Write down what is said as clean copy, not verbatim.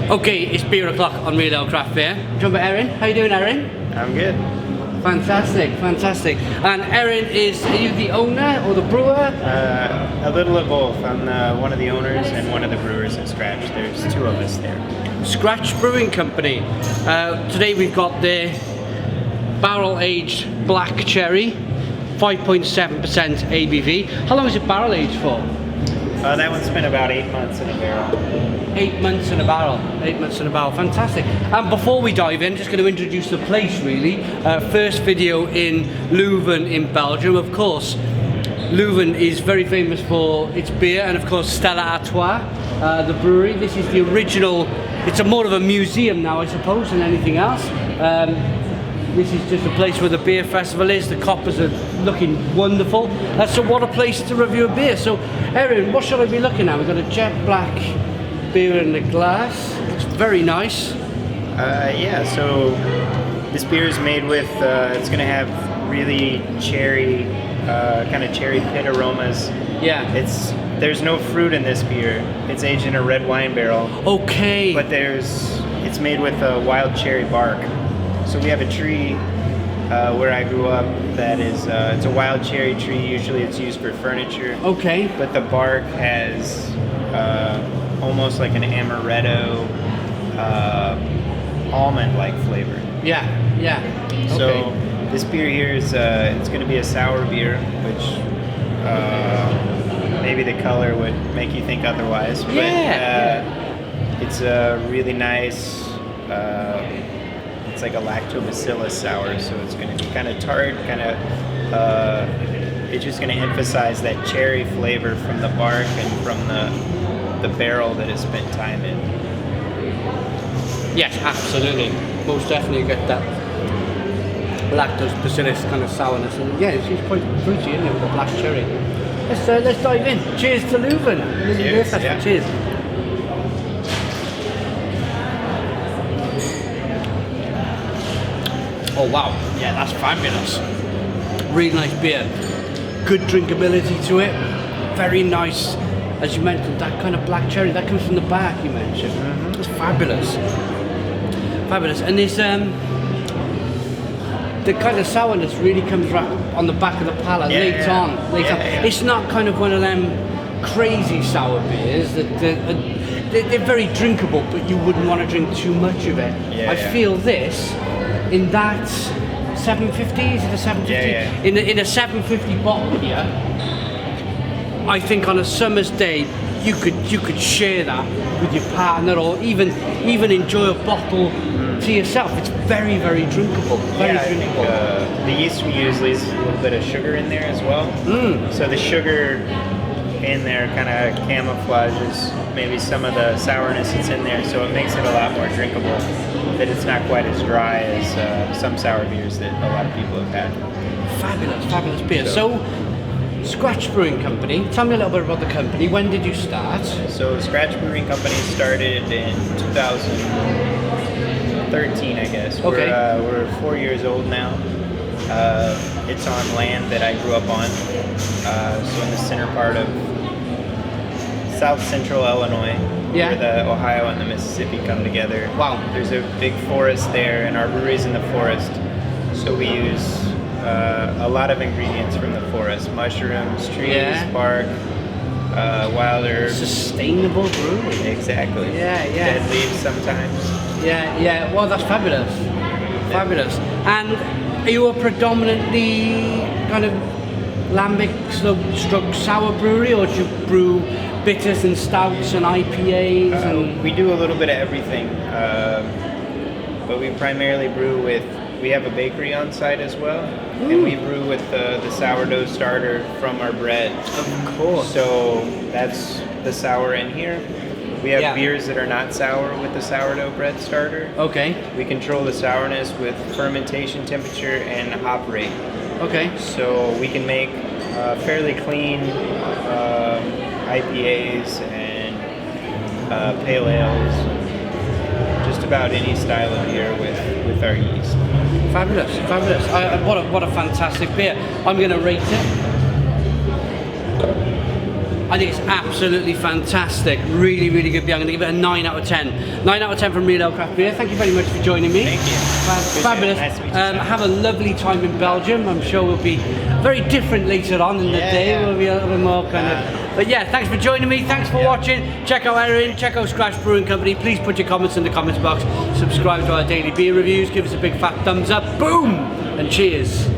Okay, it's beer o'clock on Real Ale Craft Beer. Jumbo Erin, how you doing, Erin? I'm good. Fantastic, fantastic. And Erin, are you the owner or the brewer? A little of both. I'm one of the owners and one of the brewers at Scratch. There's two of us there. Scratch Brewing Company. Today we've got the barrel-aged black cherry, 5.7% ABV. How long is it barrel-aged for? That one's been about 8 months in a barrel. 8 months in a barrel. 8 months in a barrel. Fantastic. And before we dive in, just going to introduce the place really. First video in Leuven in Belgium. Of course, Leuven is very famous for its beer, and of course Stella Artois, the brewery. This is the original. It's more of a museum now, I suppose, than anything else. This is just a place where the beer festival is. The coppers are looking wonderful. So what a place to review a beer. So Erin, what should I be looking at? We've got a jet black beer in the glass. It's very nice. Yeah, so this beer is made with, it's going to have really cherry, kind of cherry pit aromas. Yeah. There's no fruit in this beer. It's aged in a red wine barrel. Okay. But it's made with a wild cherry bark. So we have a tree where I grew up that is, it's a wild cherry tree. Usually it's used for furniture. Okay. But the bark has almost like an amaretto, almond-like flavor. Yeah, yeah. So Okay. this beer here is, it's going to be a sour beer, which maybe the color would make you think otherwise. But it's a really nice, it's like a lactobacillus sour, so it's going to be kind of tart, kind of, it's just going to emphasize that cherry flavor from the bark and from the barrel that has spent time in. Yes, absolutely. Most definitely get that lactobacillus kind of sourness. And yeah, it's quite fruity, isn't it, with the black cherry. Let's dive in. Cheers to Leuven. Cheers, yeah. Cheers. Oh wow, yeah, that's fabulous. Really nice beer. Good drinkability to it. Very nice, as you mentioned, that kind of black cherry, that comes from the back you mentioned. Mm-hmm. It's fabulous. Fabulous. And this, the kind of sourness really comes right on the back of the palate later on. Yeah. It's not kind of one of them crazy sour beers that they're very drinkable, but you wouldn't want to drink too much of it. I feel this in that 750, is it a 750? Yeah. In a 750 bottle here, I think on a summer's day you could share that with your partner, or even enjoy a bottle to yourself. It's very, very drinkable. Very drinkable. I think the yeast we use leaves a little bit of sugar in there as well. So the sugar in there kind of camouflages maybe some of the sourness that's in there, so it makes it a lot more drinkable. That it's not quite as dry as some sour beers that a lot of people have had. Fabulous beer. So Scratch Brewing Company, tell me a little bit about the company. When did you start? So Scratch Brewing Company started in 2013, I guess. Okay. We're 4 years old now. It's on land that I grew up on, so in the center part of South Central Illinois, where the Ohio and the Mississippi come together. Wow. There's a big forest there, and our brewery's in the forest, so we use a lot of ingredients from the forest: mushrooms, trees, bark, wild herbs. Sustainable brewing. Exactly. Yeah. Dead leaves sometimes. Yeah. Well, that's fabulous. Fabulous. And are you a predominantly kind of lambic stroke sour brewery, or do you brew bitters and stouts and IPAs? We do a little bit of everything, but we primarily brew with. We have a bakery on site as well, and we brew with the sourdough starter from our bread. Of course. So that's the sour in here. We have beers that are not sour with the sourdough bread starter. Okay. We control the sourness with fermentation temperature and hop rate. Okay. So we can make fairly clean IPAs and pale ales, just about any style of beer with our yeast. Fabulous. What a fantastic beer. I'm going to rate it. I think it's absolutely fantastic. Really, really good beer. I'm going to give it a 9 out of 10. 9 out of 10 from Real Ale Craft Beer. Thank you very much for joining me. Thank you. Fabulous. Nice to meet you, Simon. Have a lovely time in Belgium. I'm sure we'll be very different later on in the day. Yeah. We'll be a little bit more kind of... But yeah, thanks for joining me. Thanks for watching. Check out Erin. Check out Scratch Brewing Company. Please put your comments in the comments box. Subscribe to our daily beer reviews. Give us a big fat thumbs up. Boom! And cheers.